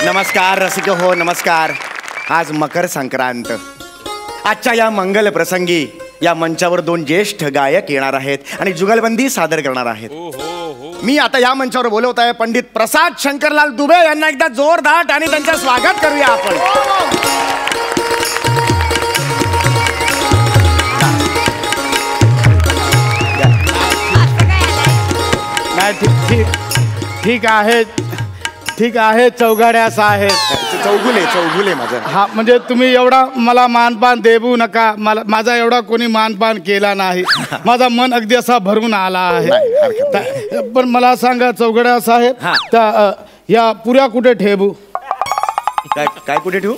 नमस्कार रसिक हो, नमस्कार. आज मकर संक्रांत. आजच्या या मंगल प्रसंगी या मंचावर दोन ज्येष्ठ गायक येणार आहेत आणि जुगलबंदी सादर करणार आहेत. मी आता या मंचावर बोलवत आहे पंडित प्रसाद शंकरलाल दुबे यांना. एकदा जोरदार आणि त्यांचं स्वागत करूया आपण. ठीक आहे चौघड्या साहेब. चौगुले माझं. हा म्हणजे तुम्ही एवढा मला मानपान देऊ नका. माझा एवढा कोणी मानपान केला नाही. माझा मन अगदी असा भरून आला आहे. पण मला सांगा चौघड्या साहेब, त्या या पुऱ्या कुठे ठेवू? काय कुठे ठेवू?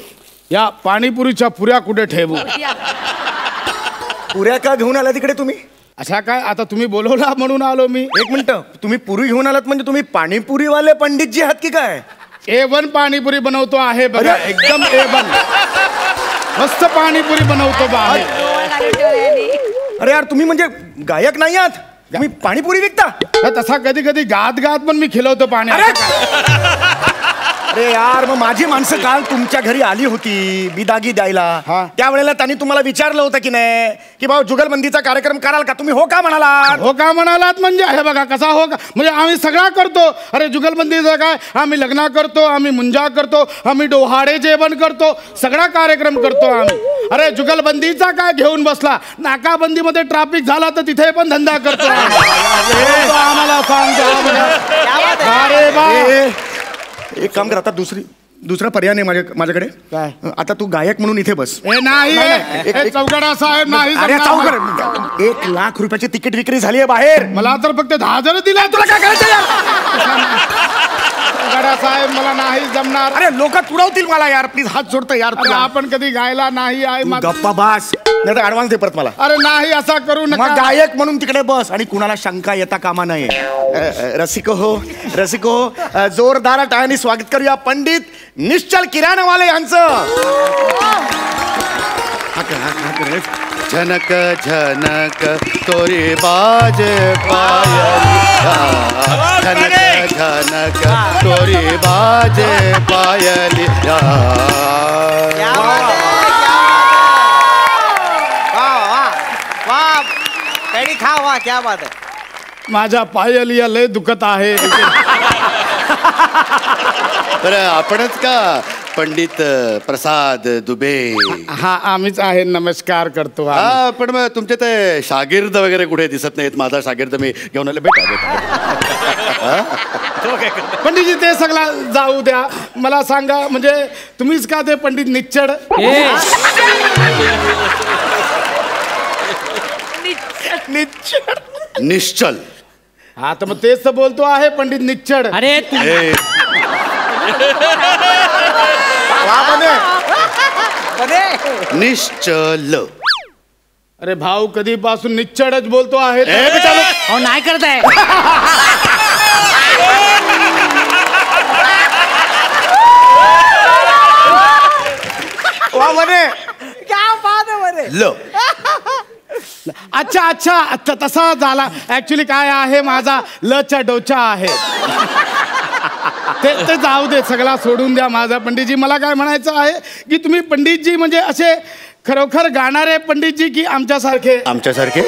या पाणीपुरीच्या पुऱ्या कुठे ठेवू? पुऱ्या का घेऊन आला तिकडे तुम्ही? अशा काय, आता तुम्ही बोलवला म्हणून आलो मी. एक मिनिट, तुम्ही पुरी घेऊन आलात म्हणजे तुम्ही पाणीपुरीवाले पंडितजी आहात की काय? A1 पाणीपुरी बनवतो आहे बघा, एकदम A1 मस्त पाणीपुरी बनवतो बा. अरे यार, तुम्ही म्हणजे गायक नाही आहात, तुम्ही पाणीपुरी विकता? तसा कधी कधी गात गात पण मी खिलवतो पाणी. अरे यार, मग माझी माणसं काल तुमच्या घरी आली होती बिदागी द्यायला. त्यावेळेला त्यांनी तुम्हाला विचारलं होतं की नाही की भाऊ जुगलबंदीचा कार्यक्रम कराल का? तुम्ही हो का म्हणालात? हो का म्हणालात म्हणजे हे बघा कसा हो का, म्हणजे आम्ही सगळा करतो. अरे जुगलबंदीचा काय, आम्ही लग्न करतो, आम्ही मुंजा करतो, आम्ही डोहाडे जेवण करतो, सगळा कार्यक्रम करतो आम्ही. अरे जुगलबंदीचा काय घेऊन बसला, नाकाबंदीमध्ये ट्रॅफिक झाला तर तिथे पण धंदा करतो आम्हाला सांगतो. अरे बा, एक काम कर, आता दुसरा पर्याय नाही माझ्याकडे. काय? आता तू गायक म्हणून इथे बस. नाही चौघडा साहेब नाही. अरे चौघड, 1 लाख रुपयाची तिकीट विक्री झाली आहे बाहेर. मला तर फक्त 10,000 दिलाय. तुला काय करायचं चौघडा साहेब? मला नाही जमणार. अरे लोक तुडवतील मला यार, प्लीज हात जोडतो यार. आपण कधी गायला नाही आहे. गप्पा बास, नाही तर ऍडव्हान्स दे परत मला. अरे नाही असा करू नका. मग गायक म्हणून तिकडे बस आणि कुणाला शंका येता कामा नये. रसिको हो, जोरदार टाळ्यांनी स्वागत करूया पंडित निश्चल किराणवाले यांचं. झनक झनक तोरी बाज पायलिया, झनक झनक तोरी बाज पायलिया. क्या बात है. माझ्या पायलिया लय दुखत आहे. बरं, आपणच का पंडित प्रसाद दुबे? हा आम्हीच आहे. नमस्कार करतो. हा, पण मग तुमचे ते शागिर्द वगैरे कुठे दिसत नाहीत. माझा शागिर्द मी घेऊन आले. भेटा. पंडितजी ते सगळं जाऊ द्या. मला सांगा, म्हणजे तुम्हीच का ते पंडित निच्चड? निश्चल. हा तर मग तेच तर बोलतो आहे पंडित निच्चड. अरे निश्चल. अरे भाऊ, कधीपासून निच्चडच बोलतो आहे. नाही करत आहे. क्या बात है बरे. ल. अच्छा तसा झाला. ऍक्च्युली काय आहे, माझा लचा डोचा आहे. ते जाऊ दे, सगळा सोडून द्या. माझा पंडितजी, मला काय म्हणायचं आहे की तुम्ही पंडितजी म्हणजे असे खरोखर गाणारे पंडितजी की आमच्यासारखे? आमच्यासारखे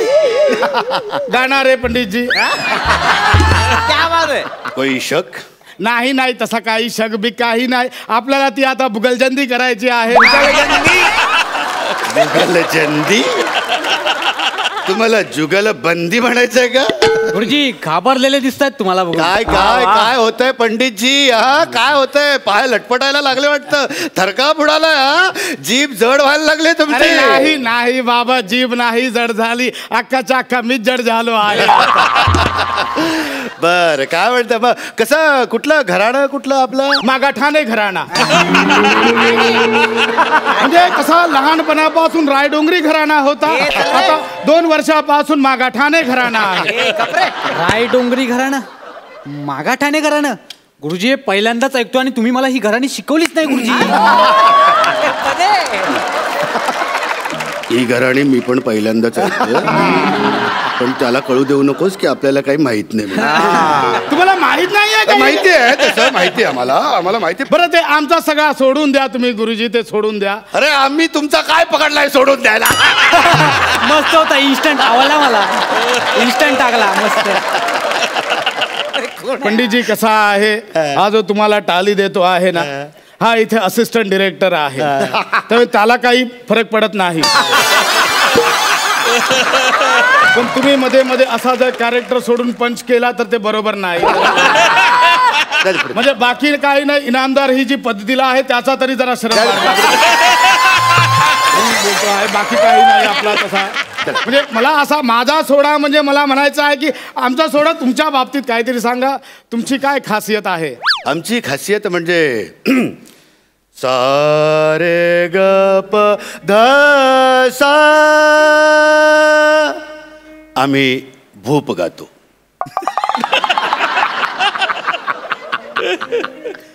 गाणारे पंडितजी. क्या बात है. कोई शक नाही, तसा काही शक बी काही नाही. आपल्याला ती आता बुगलजंदी करायची आहे. जुगलजंदी? तुम्हाला जुगलबंदी म्हणायचंय का? गुरुजी घाबरलेले दिसतात तुम्हाला बघून. काय होतंय पंडितजी? हा, काय होतंय? पाय लटपटायला लागले वाटतं. थरका बुडालाय. हा, जीभ जड व्हायला लागले तुमचे. नाही बाबा, जीभ नाही जड झाली. अख्खाच्या अख्खा मीच जड झालो आहे. बर, काय म्हणतं मग? कसं, कुठलं घराणं, कुठलं आपलं? मागाठाणे घराणा. म्हणजे कसा लहानपणापासून रायडोंगरी घराणा होता, आता 2 वर्षापासून मागाठाणे घराणा आहे. रायडोंगरी घराणं, मागाठाणे घराणं. गुरुजी हे पहिल्यांदाच ऐकतो आणि तुम्ही मला ही घराणी शिकवलीच नाही गुरुजी. ही घराणी मी पण पहिल्यांदाच ऐकतोय. पण त्याला कळू देऊ नकोस की आपल्याला काही माहित नाही. तुम्हाला माहित नाहीये आहे का? माहिती आहे तसं, माहिती आहे आम्हाला माहिती. बरं ते आमचा सगळा सोडून द्या तुम्ही गुरुजी, ते सोडून द्या. अरे आम्ही तुमचा काय पकडलाय सोडून द्यायला? मस्त होता, इन्स्टंट आवडला मला, इन्स्टंट टाकला मस्त. पंडितजी कसा आहे, हा जो तुम्हाला टाली देतो आहे ना, हा इथे असिस्टंट डिरेक्टर आहे, तर त्याला काही फरक पडत नाही. पण तुम्ही मध्ये मध्ये असा जर कॅरेक्टर सोडून पंच केला तर ते बरोबर नाही. म्हणजे बाकी काही नाही, इनामदार ही जी पद्धतीला आहे त्याचा तरी जरा श्रम आहे, बाकी काही नाही आपला तसा. म्हणजे मला असा माझा सोडा म्हणजे मला म्हणायचं आहे की आमचा सोडा तुमच्या बाबतीत काहीतरी सांगा, तुमची काय खासियत आहे? आमची खासियत म्हणजे सारे ग प ध सा, आम्ही भूप गातो.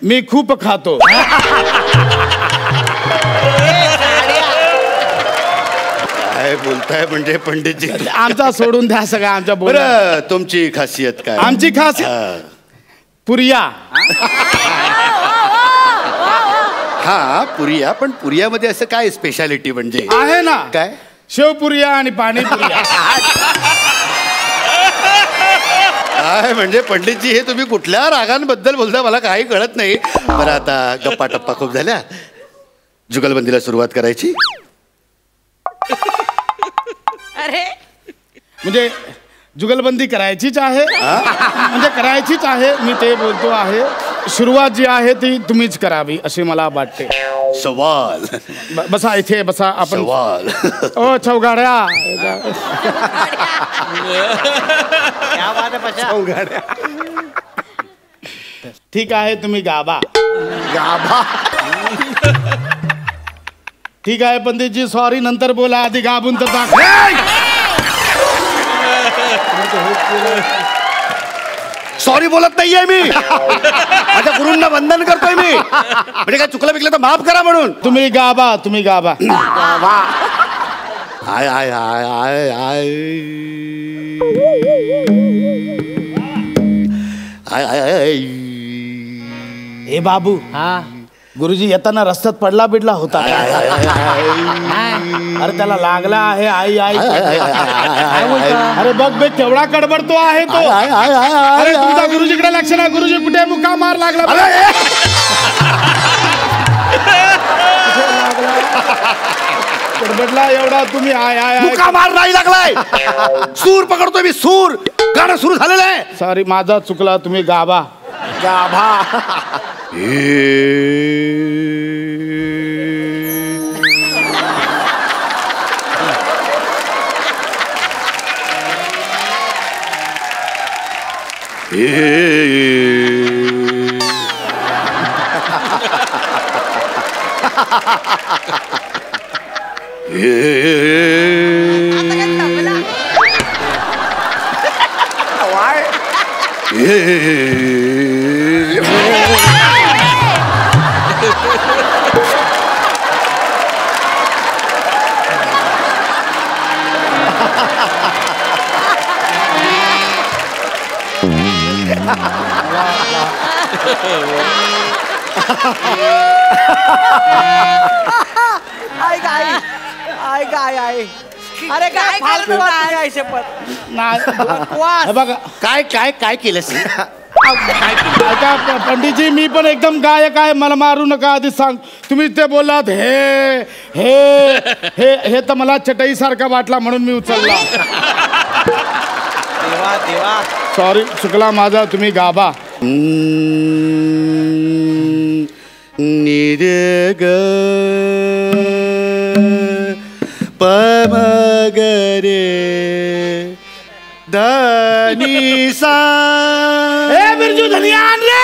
मी खूप खातो. काय बोलताय म्हणजे पंडितजी? आमचा सोडून द्या सगळं, आमच्या बोला. बरं तुमची खासियत काय? आमची खासियत पुरिया. हा पुरिया, पण पुरियामध्ये असं काय स्पेशालिटी म्हणजे आहे ना? काय? शेवपुरिया आणि पाणीपुरिया. काय म्हणजे पंडितजी हे तुम्ही कुठल्या रागांबद्दल बोलता मला काही कळत नाही. बरं आता गप्पा टप्पा खूप झाल्या, जुगलबंदीला सुरुवात करायची. अरे म्हणजे जुगलबंदी करायचीच आहे, म्हणजे करायचीच आहे, मी ते बोलतो आहे. सुरुवात जी आहे ती तुम्हीच करावी अशी मला वाटते. सवाल बसा इथे बसा आपण. सवाल ओ चौगाड्या, ठीक आहे तुम्ही गाभा. गाभा. ठीक आहे पंडितजी, सॉरी नंतर बोला, आधी गाभून तर दाखव. सॉरी बोलत नाहीये मी, माझ्या गुरूंना वंदन करतोय मी. म्हणजे काय चुकलं बिकलं तर माफ करा म्हणून. तुम्ही गाभा, तुम्ही गाभा. I I I I I I I I. हे बाबू, हा गुरुजी येताना रस्त्यात पडला बिडला होता. अरे त्याला लागला आहे. आई आई अरे बघ बे केवढा कडबडतो आहे तो. अरे तुमचा गुरुजीकडे लक्ष नाही, गुरुजी कुठे मुक्का मार लागला. कडबडला एवढा तुम्ही. आय आय मुका मार नाही लागलाय, सूर पकडतोय मी, सूर. गाणं सुरू झालेलं आहे. सॉरी माझा चुकला, तुम्ही गाभा. गाभा. अरे काय फालतू बातमी आहे शपथ. नाही बघा काय काय काय केलं ऐका पंडितजी, मी पण एकदम गायक आहे, मला मारू नका. आधी सांग, तुम्ही ते बोललात हे हे हे हे तर मला चटई सारखा वाटला म्हणून मी उचलला. देवा देवा, सॉरी चुकला माझा, तुम्ही गाभा. निरग पमगरे धनी सा. ए बिरजू धनिया आण रे.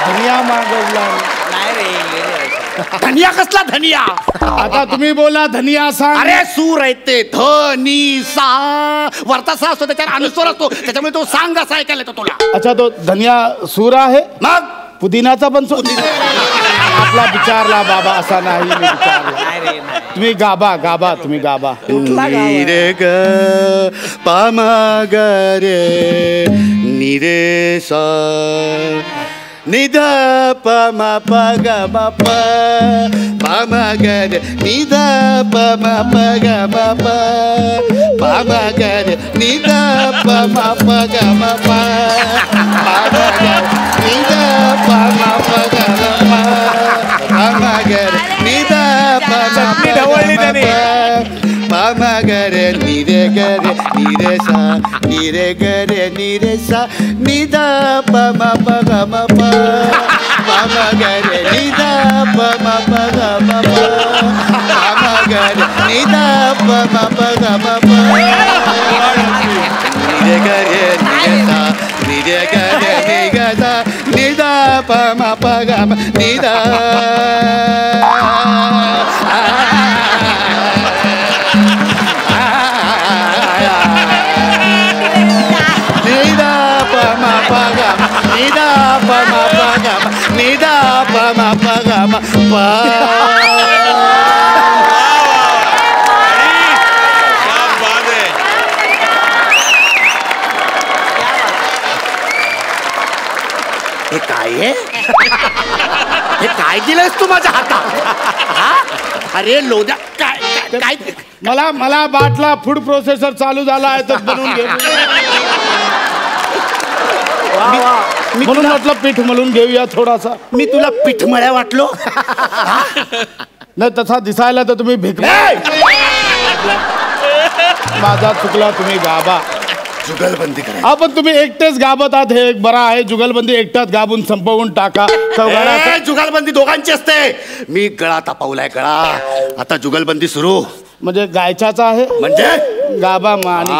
धनिया मागवला नाही रे. धनिया कसला धनिया? आता तुम्ही बोला धनिया सांग. अरे सूर आहेत ते, धनी सा. वरता सा असतो त्याच्यावर अनुस्वर असतो, त्याच्यामुळे तो सांग असा ऐकायला येतो तुला. अच्छा तो धनिया सूर आहे. मग पुदिनाचा पण सूर. आपला विचारला बाबा असा नाही मी विचारला. नाही रे नाही. तुम्ही गाबा गाबा तुम्ही गाबा. नी रे ग पा म ग रे नी रे सा नि ध प म प ग म प प म ग रे नि ध प म प ग म प प म ग रे नि ध प म प ग म प प म ग नि ध प म प ग म प प म ग रे नि ध प म प ग म प पा म ग रे नि रे ग रे नि रे सा नि रे ग रे नि रे सा नि ध प म प ग म प पा म ग रे नि ध प म प ग म प पा म ग रे नि ध प म प ग म प नि रे ग रे नि रे सा नि रे ग रे नि ग सा नि ध प म प ग म नि ध हे काय आहे? हे काय दिलंयस तू माझ्या हातात? हा? अरे लोद्या काय काय मला बाटला फूड प्रोसेसर चालू झाला आहे तर बनवून घे. म्हणून म्हटलं पीठ मळून घेऊया थोडासा. मी तुला पिठमळ्या वाटलो. नाही तसा दिसायला तर तुम्ही भीक माझा चुकला तुम्ही गाबा. जुगलबंदी करा. आपण तुम्ही एकटेच गाबत आहात हे एक बरं आहे. जुगलबंदी एकट्यात गाबून संपवून टाका. जुगलबंदी दोघांची असते. मी गळा तापवलाय गळा. आता जुगलबंदी सुरू. म्हणजे गायच्याचा आहे म्हणजे गाबा मानी.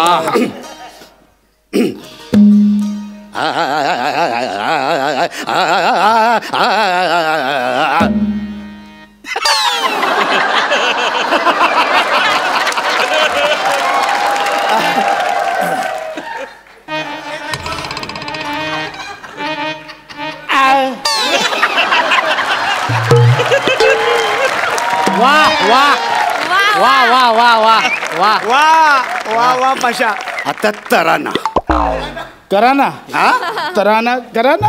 वा वा वा वा वा वा वा वा वा वा पाशा. आता तराना करा ना हा तराना करा ना.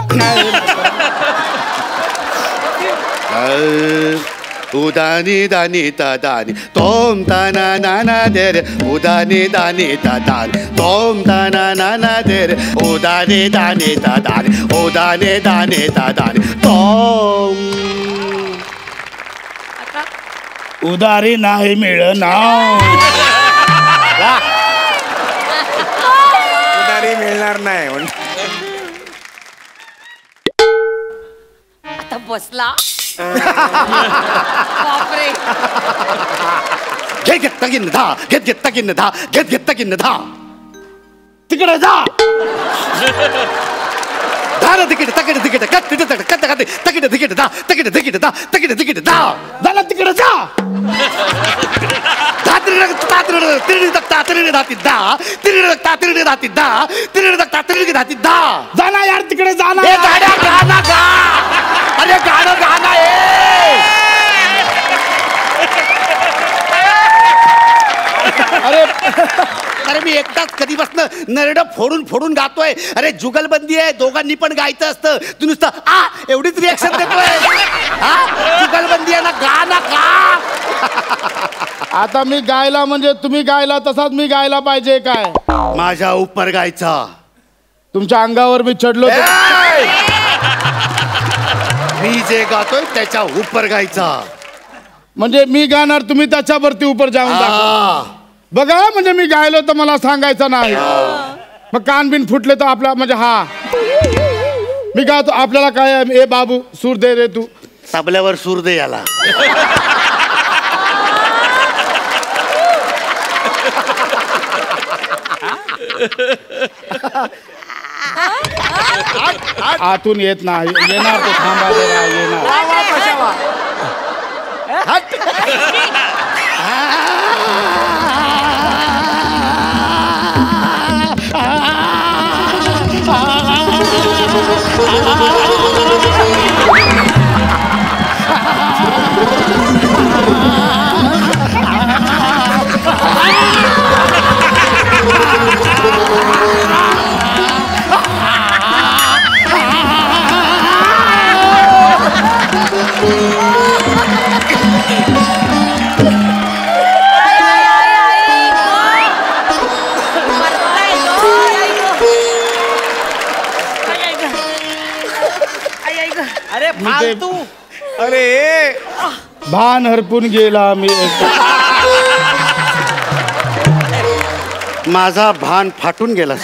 उदानी दानी ता दानी तोम ताना नाना दे रे उदानी दानी ता दानी तोम ताना नाना दे रे उदानी दानी ता दानी उदानी दानी ता दानी तोम. उदारी नाही मिळणार. उधारी मिळणार नाही आता बसला. बापरे. घेत तगिन धा घेत तगिन धा घेत तगिन धा. तिकडे जा. धार तिकीट तकिट तिकीट कत तिकीट कत कत तकिट तिकीट धा तकिट तिकीट धा तकिट तिकीट धा. झाला तिकडे जा. जाना यार तिकडे जाना. अरे गाणं गाणं अरे अरे मी एकटाच कधीपासून नरड फोडून फोडून गातोय. अरे जुगलबंदी आहे दोघांनी पण गायचं असतं. तू नुसतं आ एवढीच रिएक्शन देतोय. हा जुगलबंदी आहे ना गा ना गा. आता मी गायला म्हणजे तुम्ही गायला तसाच मी गायला पाहिजे काय. माझ्या उपर गायचा. तुमच्या अंगावर मी चढलो मी जे गातोय त्याच्या उपर गायचा. म्हणजे मी गाणार तुम्ही त्याच्यावरती उपर जाऊन दाखवा. बघा म्हणजे मी गायलो तर मला सांगायचं नाही. मग कान बिन फुटले तर आपला म्हणजे हा मी गातो आपल्याला काय ए बाबू सूर दे रे तू. तबल्यावर सूर दे याला. आतून येत नाही येणार तो थांबा जरा येणार. वा वा पाशा वा. अरे फालतू. अरे भान हरपून गेला मी. माझा भान फाटून गेला